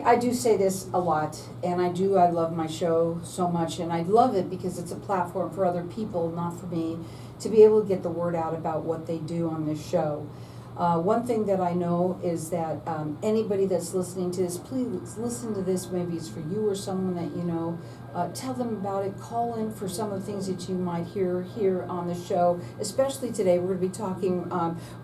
I do say this a lot, and I love my show so much, and I love it because it's a platform for other people, not for me, to be able to get the word out about what they do on this show. One thing that I know is that anybody that's listening to this, please listen to this. Maybe it's for you or someone that you know. Tell them about it. Call in for some of the things that you might hear here on the show. Especially today, we're going to be talking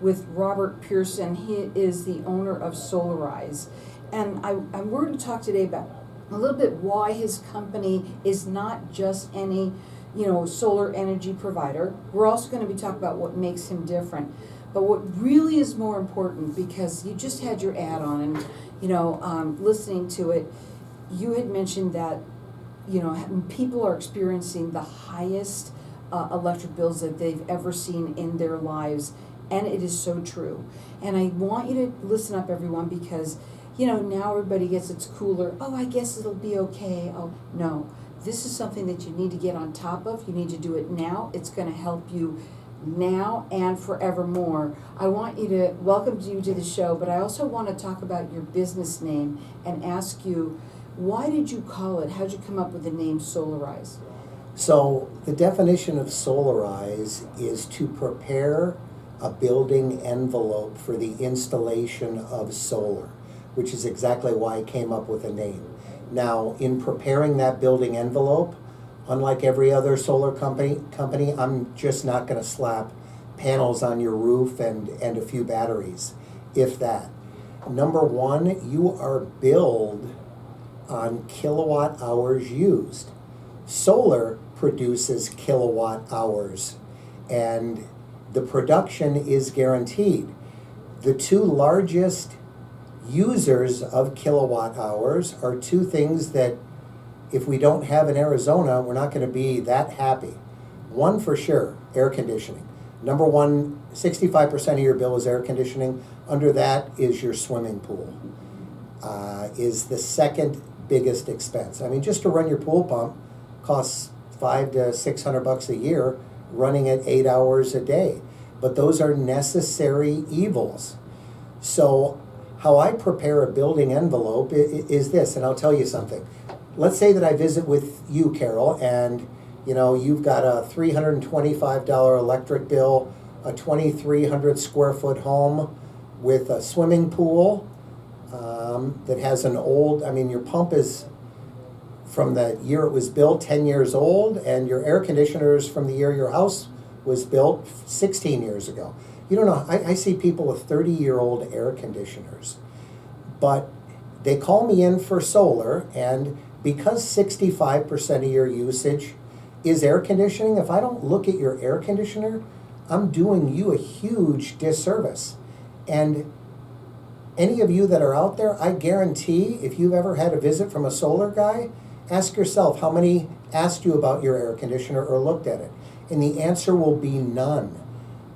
with Robert Pearson. He is the owner of Solarize. And we're going to talk today about a little bit why his company is not just any, solar energy provider. We're also going to be talking about what makes him different. But what really is more important, because you just had your ad on and, listening to it, you had mentioned that, people are experiencing the highest electric bills that they've ever seen in their lives. And it is so true. And I want you to listen up, everyone, because, now everybody gets it's cooler. Oh, I guess it'll be okay. Oh, no. This is something that you need to get on top of. You need to do it now. It's going to help you now and forevermore. I want you to welcome you to the show, but I also want to talk about your business name and ask you, why did you call it? How did you come up with the name Solarize? So the definition of Solarize is to prepare a building envelope for the installation of solar, which is exactly why I came up with a name. Now, in preparing that building envelope, unlike every other solar company, I'm just not going to slap panels on your roof and a few batteries, if that. Number one, you are billed on kilowatt hours used. Solar produces kilowatt hours, and the production is guaranteed. The two largest users of kilowatt hours are two things that if we don't have in Arizona, we're not going to be that happy. One for sure, air conditioning. Number one, 65% of your bill is air conditioning. Under that is your swimming pool. Is the second biggest expense. I mean, just to run your pool pump costs $500 to $600 a year, running it 8 hours a day. But those are necessary evils. So how I prepare a building envelope is this, and I'll tell you something. Let's say that I visit with you, Carol, and you've got a $325 electric bill, a 2,300 square foot home with a swimming pool that has an old, your pump is from the year it was built, 10 years old, and your air conditioner is from the year your house was built, 16 years ago. You don't know, I see people with 30-year-old air conditioners, but they call me in for solar, and because 65% of your usage is air conditioning, if I don't look at your air conditioner, I'm doing you a huge disservice. And any of you that are out there, I guarantee if you've ever had a visit from a solar guy, ask yourself how many asked you about your air conditioner or looked at it. And the answer will be none,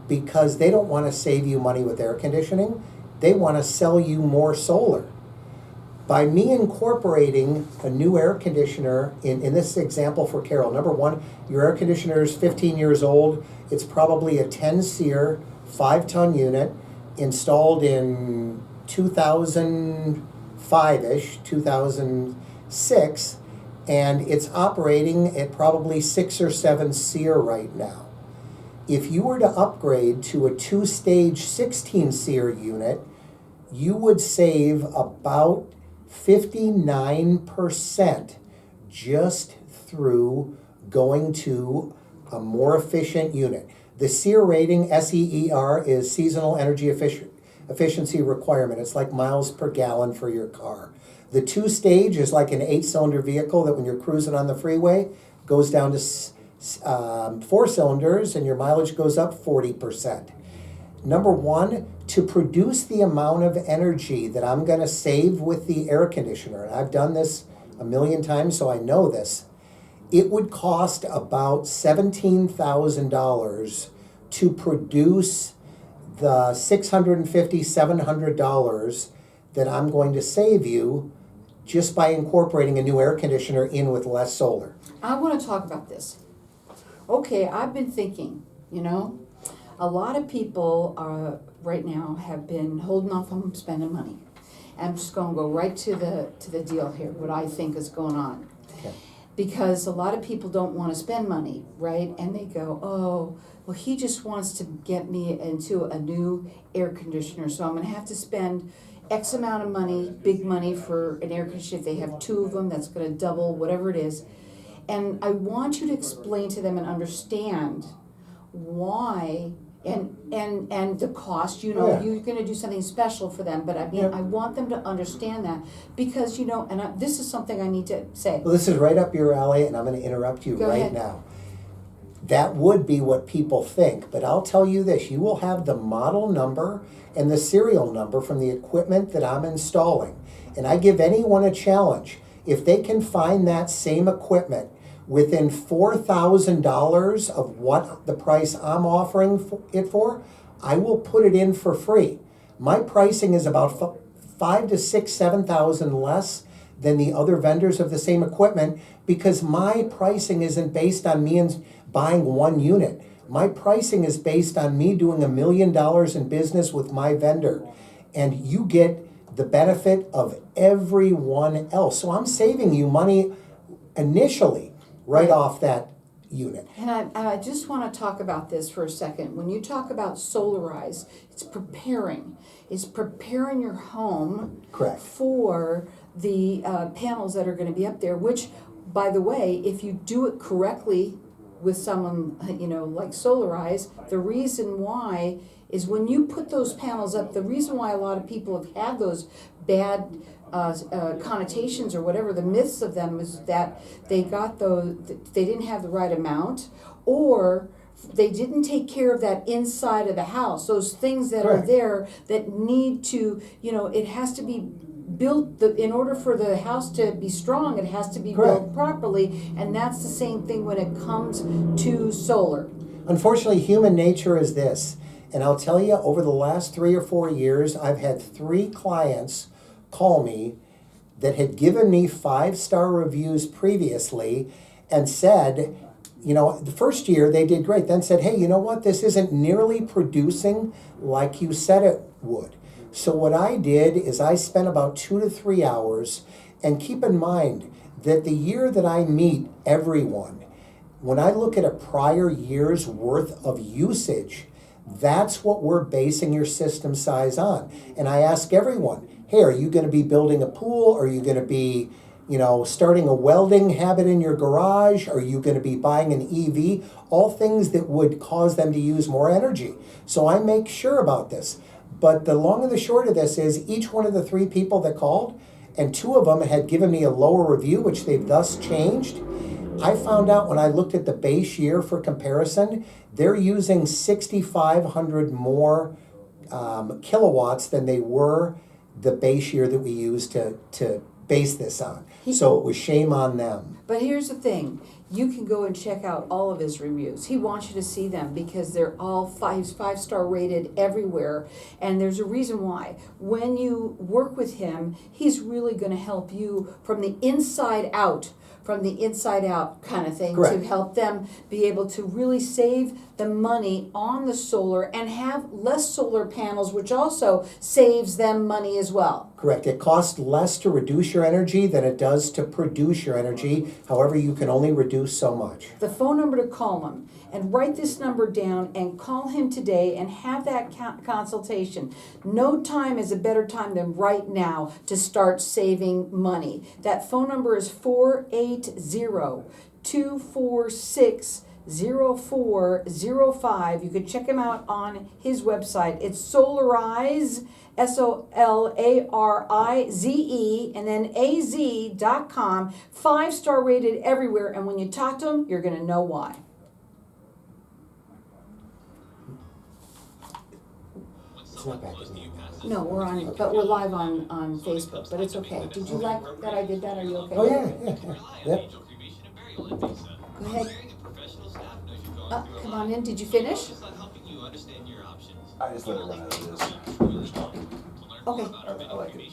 because they don't want to save you money with air conditioning. They want to sell you more solar. By me incorporating a new air conditioner, in this example for Carol, number one, your air conditioner is 15 years old. It's probably a 10 SEER, 5-ton unit, installed in 2005-ish, 2006, and it's operating at probably 6 or 7 SEER right now. If you were to upgrade to a 2-stage 16 SEER unit, you would save about 59% just through going to a more efficient unit. The SEER rating, SEER, is seasonal energy efficiency requirement. It's like miles per gallon for your car. The 2-stage is like an 8-cylinder vehicle that when you're cruising on the freeway goes down to 4 cylinders and your mileage goes up 40%. Number one, to produce the amount of energy that I'm going to save with the air conditioner, and I've done this a million times, so I know this, it would cost about $17,000 to produce the $650, $700 that I'm going to save you just by incorporating a new air conditioner in with less solar. I want to talk about this. Okay, I've been thinking, a lot of people right now have been holding off on spending money. I'm just gonna go right to the deal here, what I think is going on. Okay. Because a lot of people don't wanna spend money, right? And they go, oh, well, he just wants to get me into a new air conditioner, so I'm gonna have to spend X amount of money, big money for an air conditioner. If they have two of them, that's gonna double, whatever it is. And I want you to explain to them and understand why and the cost, you know, Yeah. you're gonna do something special for them, but I mean, Yeah. I want them to understand that, because, you know, this is something I need to say. Well, this is right up your alley, and I'm going to interrupt you Go right ahead. now. That would be what people think, but I'll tell you this, you will have the model number and the serial number from the equipment that I'm installing. And I give anyone a challenge. If they can find that same equipment within $4,000 of what the price I'm offering it for, I will put it in for free. My pricing is about $5,000 to $6,000, $7,000 less than the other vendors of the same equipment, because my pricing isn't based on me buying one unit. My pricing is based on me doing $1 million in business with my vendor. And you get the benefit of everyone else. So I'm saving you money initially, right off that unit. And I just want to talk about this for a second. When you talk about Solarize, it's preparing your home Correct. for the panels that are going to be up there, which, by the way, if you do it correctly with someone, you know, like Solarize, the reason why is when you put those panels up, the reason why a lot of people have had those bad connotations or whatever, the myths of them, is that they didn't have the right amount, or they didn't take care of that inside of the house, those things that are Correct. there that need to, you know, it has to be built, in order for the house to be strong, it has to be Correct. built properly, and that's the same thing when it comes to solar. Unfortunately, human nature is this. And I'll tell you, over the last 3 or 4 years, I've had 3 clients call me that had given me 5-star reviews previously and said, you know, the first year they did great, then said, hey, you know what, this isn't nearly producing like you said it would. So what I did is I spent about 2 to 3 hours, and keep in mind that the year that I meet everyone, when I look at a prior year's worth of usage, that's what we're basing your system size on. And I ask everyone, hey, are you going to be building a pool? Are you going to be, you know, starting a welding habit in your garage? Are you going to be buying an EV? All things that would cause them to use more energy. So I make sure about this. But the long and the short of this is, each one of the 3 people that called, and 2 of them had given me a lower review, which they've thus changed. I found out when I looked at the base year for comparison, they're using 6,500 more kilowatts than they were the base year that we used to base this on. So it was shame on them. But here's the thing, you can go and check out all of his reviews. He wants you to see them because they're all 5-star rated everywhere. And there's a reason why. When you work with him, he's really going to help you from the inside out kind of thing. Correct. To help them be able to really save the money on the solar and have less solar panels, which also saves them money as well. Correct. It costs less to reduce your energy than it does to produce your energy. However, you can only reduce so much. The phone number to call him, and write this number down and call him today and have that consultation. No time is a better time than right now to start saving money. That phone number is 480-246-0405. You can check him out on his website. It's Solarize, SOLARIZE, and then AZ.com. 5-star rated everywhere, and when you talk to him, you're going to know why. It's not back in the No, we're live on Facebook, but it's okay. Did you like that I did that? Are you okay? Oh, yeah. Yep. Go ahead. Come on in. Did you finish? I just let it run out of this. Okay. I like it.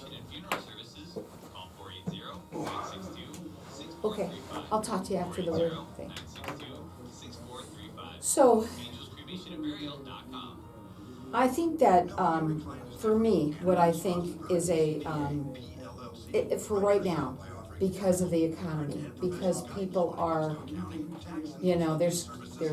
Okay. I'll talk to you after the word thing. So, I think that for me, what I think is for right now, because of the economy, because people are, they're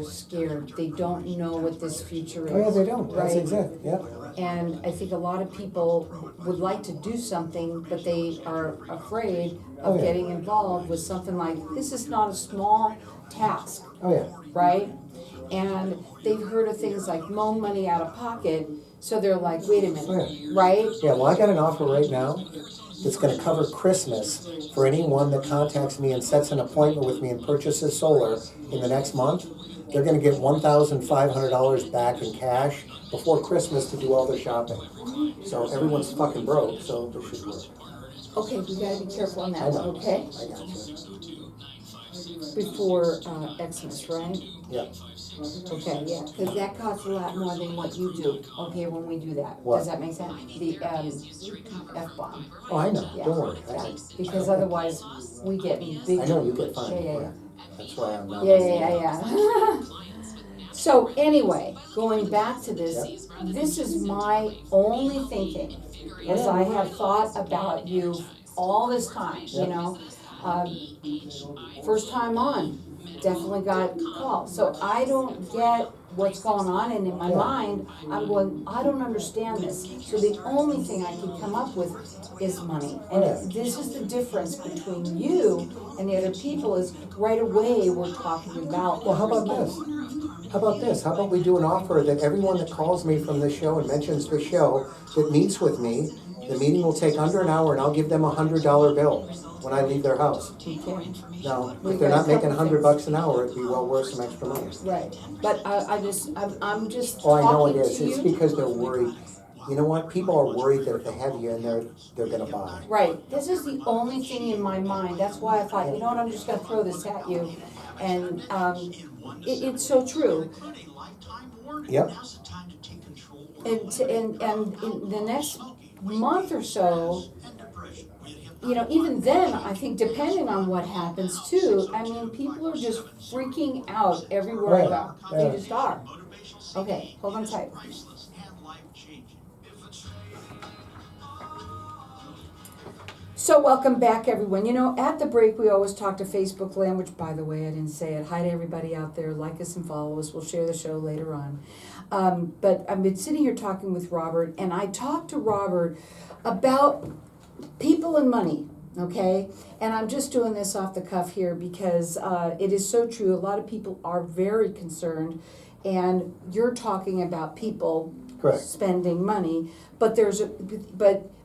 scared. They don't know what this future is. Oh, yeah, they don't. That's right? exactly, yeah. And I think a lot of people would like to do something, but they are afraid of Oh, yeah. getting involved with something like, this is not a small task, Oh, yeah. right? And they've heard of things like mow money out of pocket, so they're like, wait a minute, Oh, right? Yeah, well, I got an offer right now that's gonna cover Christmas for anyone that contacts me and sets an appointment with me and purchases solar in the next month. They're gonna get $1,500 back in cash before Christmas to do all their shopping. So everyone's fucking broke, so this should work. Okay, we gotta be careful on I that, know. okay? I got you. Before Xmas, right? Yeah. Okay, yeah, because that costs a lot more than what you do, okay, when we do that. What? Does that make sense? The F-bomb. Oh, I know, Yeah. don't worry. Yeah, because otherwise, we get big. I know, you get fined. Yeah. That's why I'm not. Yeah. So anyway, going back to this, this is my only thinking, as I have thought about you all this time, you know. First time on, definitely got called. So I don't get what's going on, and in my mind, I'm going, I don't understand this. So the only thing I can come up with is money. And this is the difference between you and the other people, is right away we're talking about. Well, how about this? How about this? How about we do an offer that everyone that calls me from this show and mentions the show that meets with me, the meeting will take under an hour and I'll give them $100 bill when I leave their house. Okay. Now, We've if they're got a not making couple $100 an hour, it'd be well worth some extra money. Right, but I'm just Oh, I know talking it is. to It's you. because they're worried. You know what? People are worried that if they have you in there, they're gonna buy. Right, this is the only thing in my mind, that's why I thought, you know what, I'm just gonna throw this at you. And, it's so true. Yep. And in the next month or so, you know, even then, I think depending on what happens too, I mean, people are just freaking out everywhere I go. They Yeah. just are. Okay, hold on tight. So welcome back, everyone. You know, at the break, we always talk to Facebook Land, which, by the way, I didn't say it. Hi to everybody out there. Like us and follow us. We'll share the show later on. But I've been sitting here talking with Robert, and I talked to Robert about people and money, okay? And I'm just doing this off the cuff here because it is so true. A lot of people are very concerned, and you're talking about people Correct. spending money, but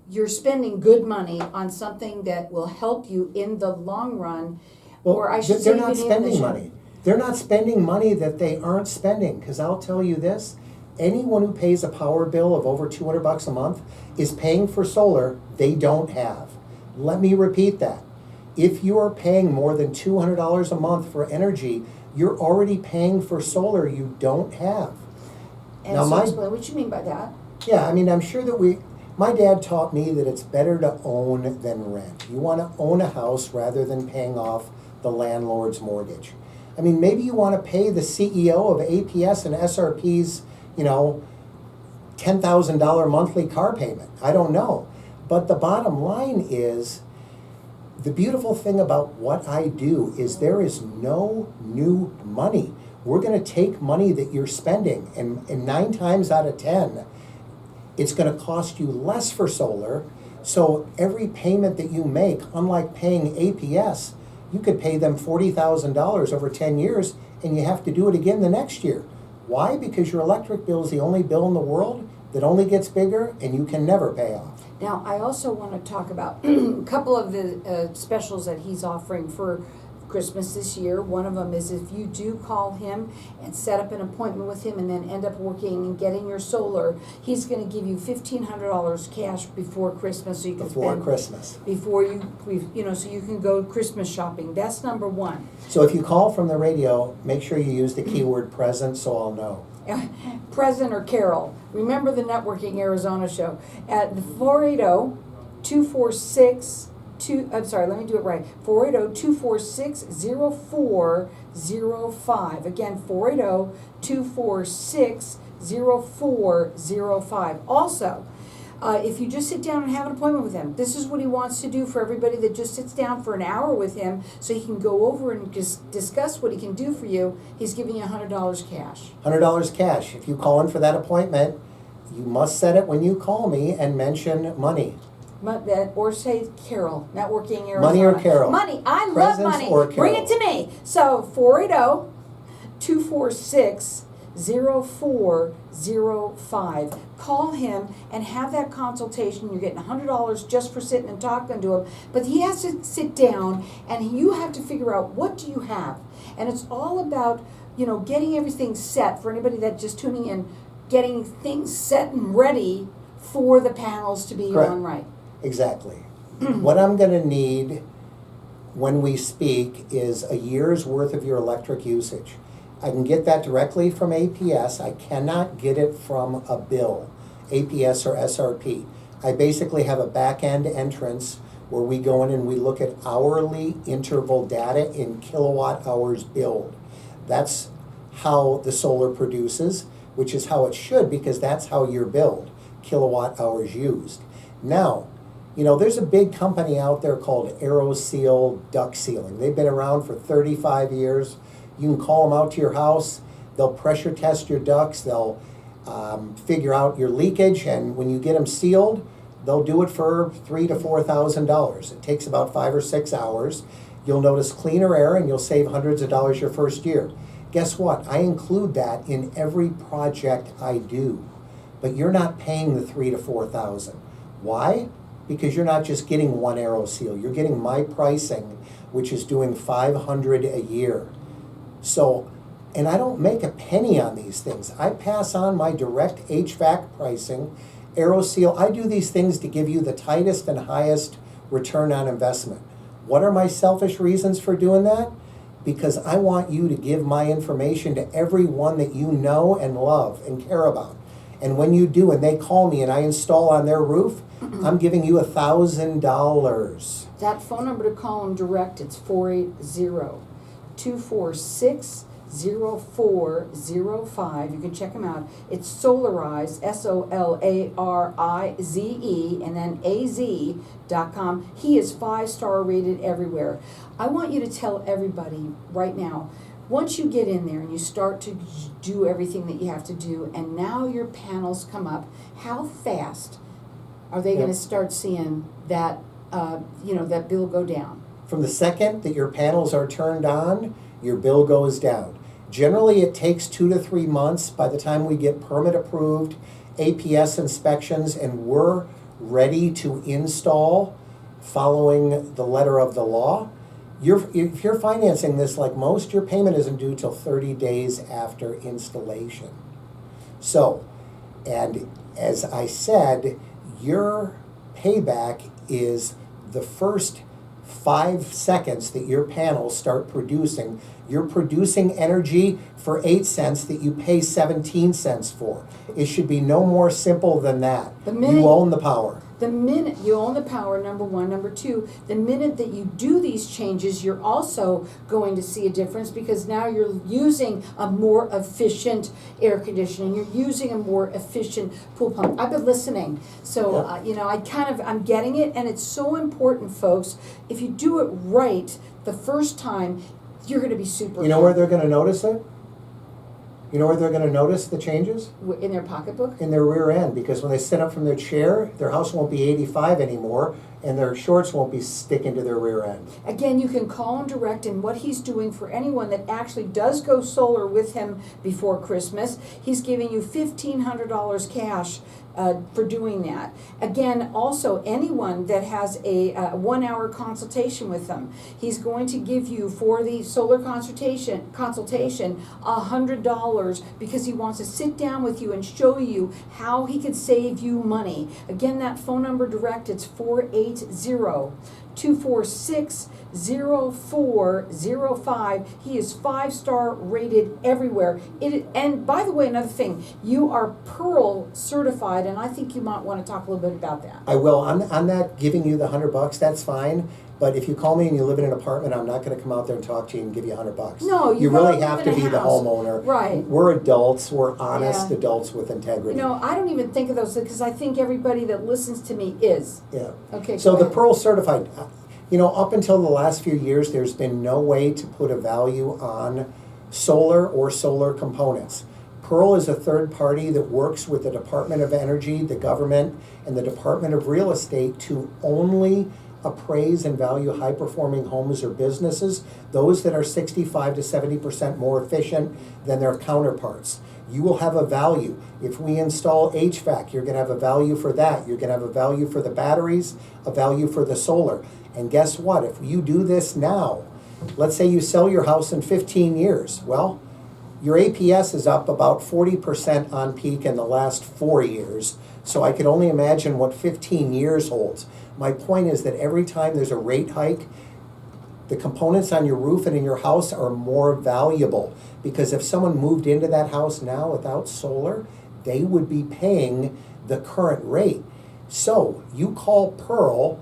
you're spending good money on something that will help you in the long run, or I should say they're not even in the spending short- money. They're not spending money that they aren't spending, because I'll tell you this, anyone who pays a power bill of over $200 a month is paying for solar they don't have. Let me repeat that. If you are paying more than $200 a month for energy, you're already paying for solar you don't have. And Now, so my- explain what you mean by that. Yeah, I mean, I'm sure that my dad taught me that it's better to own than rent. You want to own a house rather than paying off the landlord's mortgage. I mean, maybe you want to pay the CEO of APS and SRP's, $10,000 monthly car payment. I don't know. But the bottom line is, the beautiful thing about what I do is there is no new money. We're going to take money that you're spending, and 9 times out of 10, it's going to cost you less for solar. So every payment that you make, unlike paying APS, you could pay them $40,000 over 10 years, and you have to do it again the next year. Why? Because your electric bill is the only bill in the world that only gets bigger and you can never pay off. Now, I also want to talk about a couple of the specials that he's offering for Christmas this year. One of them is if you do call him and set up an appointment with him and then end up working and getting your solar, he's going to give you $1,500 cash before Christmas, so you can Before spend Christmas. before so you can go Christmas shopping. That's number one. So if you call from the radio, make sure you use the keyword present so I'll know. Present or Carol. Remember the Networking Arizona show at 480-246 I'm sorry, let me do it right. 480-246-0405. Again, 480-246-0405. Also, If you just sit down and have an appointment with him, this is what he wants to do for everybody that just sits down for an hour with him so he can go over and just discuss what he can do for you. He's giving you $100 cash. $100 cash. If you call in for that appointment, you must set it when you call me and mention money. Or say Carol, Networking Arizona. Money or Carol? Money. I love Presence money. or Carol? Bring it to me. So 480-246-0405. Call him and have that consultation. You're getting $100 just for sitting and talking to him. But he has to sit down and you have to figure out, what do you have? And it's all about, getting everything set for anybody that's just tuning in, getting things set and ready for the panels to be Correct. on right. Exactly. What I'm going to need when we speak is a year's worth of your electric usage. I can get that directly from APS. I cannot get it from a bill, APS or SRP. I basically have a back-end entrance where we go in and we look at hourly interval data in kilowatt hours billed. That's how the solar produces, which is how it should, because that's how you're billed, kilowatt hours used. Now, there's a big company out there called AeroSeal Duct Sealing. They've been around for 35 years. You can call them out to your house. They'll pressure test your ducts. They'll figure out your leakage, and when you get them sealed, they'll do it for $3,000 to $4,000. It takes about 5 or 6 hours. You'll notice cleaner air, and you'll save hundreds of dollars your first year. Guess what? I include that in every project I do. But you're not paying the $3,000 to $4,000. Why? Because you're not just getting one AeroSeal. You're getting my pricing, which is doing $500 a year. So, and I don't make a penny on these things. I pass on my direct HVAC pricing. AeroSeal, I do these things to give you the tightest and highest return on investment. What are my selfish reasons for doing that? Because I want you to give my information to everyone that you know and love and care about. And when you do, and they call me and I install on their roof, I'm giving you $1,000. That phone number to call them direct, it's 480-246-0405. You can check them out. It's Solarize, SOLARIZE, and then AZ.com. He is 5-star rated everywhere. I want you to tell everybody right now, once you get in there and you start to do everything that you have to do, and now your panels come up, how fast are they going to start seeing that, that bill go down? From the second that your panels are turned on, your bill goes down. Generally, it takes 2 to 3 months by the time we get permit approved, APS inspections, and we're ready to install following the letter of the law. If you're financing this like most, your payment isn't due till 30 days after installation. So, and as I said, your payback is the first 5 seconds that your panels start producing. You're producing energy for 8 cents that you pay 17 cents for. It should be no more simple than that. You own the power. The minute you own the power, number one. Number two, the minute that you do these changes, you're also going to see a difference, because now you're using a more efficient air conditioning. You're using a more efficient pool pump. I've been listening. So, I'm getting it. And it's so important, folks. If you do it right the first time, you're going to be super You know where they're going to notice it? You know where they're going to notice the changes? in their pocketbook? In their rear end, because when they sit up from their chair, their house won't be 85 anymore, and their shorts won't be sticking to their rear end. Again, you can call him direct, and what he's doing for anyone that actually does go solar with him before Christmas, he's giving you $1,500 cash for doing that. Again, also anyone that has a 1-hour consultation with him, he's going to give you, for the solar consultation $100, because he wants to sit down with you and show you how he can save you money. Again, that phone number direct, it's 480-246-0405. He is 5-star rated everywhere. And by the way, another thing, you are Pearl certified, and I think you might want to talk a little bit about that. I will. On that, giving you the $100, that's fine. But if you call me and you live in an apartment, I'm not gonna come out there and talk to you and give you $100. No, you You really gotta have live to in a be the house. homeowner. Right. We're adults, we're honest Yeah. adults with integrity. You know, I don't even think of those, because I think everybody that listens to me is. Yeah. Okay, So go the ahead. Pearl Certified, you know, up until the last few years, there's been no way to put a value on solar or solar components. Pearl is a third party that works with the Department of Energy, the government, and the Department of Real Estate to only appraise and value high-performing homes or businesses, those that are 65 to 70% more efficient than their counterparts. You will have a value. If we install HVAC, you're gonna have a value for that. You're gonna have a value for the batteries, a value for the solar. And guess what? If you do this now, let's say you sell your house in 15 years, well, your APS is up about 40% on peak in the last 4 years. So I could only imagine what 15 years holds. My point is that every time there's a rate hike, the components on your roof and in your house are more valuable, because if someone moved into that house now without solar, they would be paying the current rate. So you call Pearl,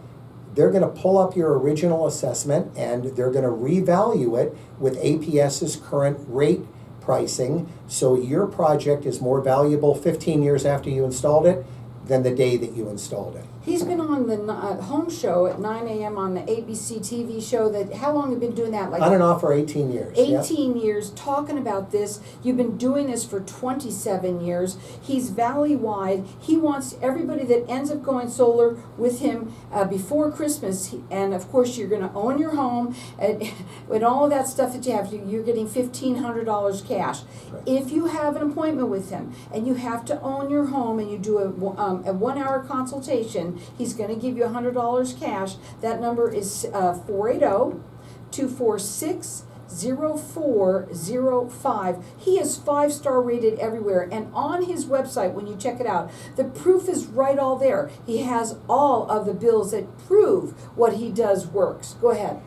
they're gonna pull up your original assessment and they're gonna revalue it with APS's current rate pricing, so your project is more valuable 15 years after you installed it than the day that you installed it. He's been on the home show at 9 a.m. on the ABC TV show. That, how long have you been doing that? Like On and off for 18 years. Yep. 18 years talking about this. You've been doing this for 27 years. He's valley-wide. He wants everybody that ends up going solar with him before Christmas. And of course, you're going to own your home and all of that stuff that you have. You're getting $1,500 cash. Right. If you have an appointment with him and you have to own your home and you do a 1-hour consultation, he's going to give you $100 cash. That number is 480-246-0405. He is 5-star rated everywhere, and on his website, when you check it out, the proof is right all there. He has all of the bills that prove what he does works. Go ahead.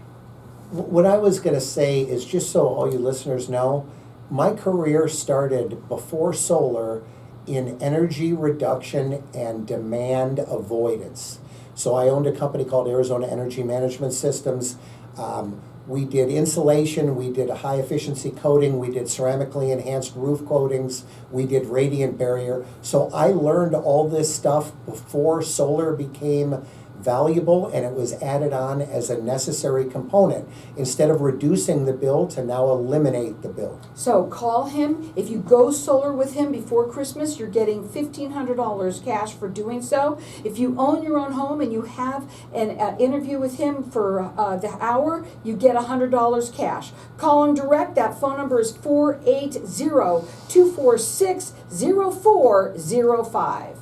What I was going to say is, just so all you listeners know, my career started before solar in energy reduction and demand avoidance. So I owned a company called Arizona Energy Management Systems. We did insulation, we did a high efficiency coating, we did ceramically enhanced roof coatings, we did radiant barrier. So I learned all this stuff before solar became valuable, and it was added on as a necessary component instead of reducing the bill to now eliminate the bill. So call him. If you go solar with him before Christmas, you're getting $1,500 cash for doing so. If you own your own home and you have an interview with him for the hour, you get $100 cash. Call him direct. That phone number is 480-246-0405.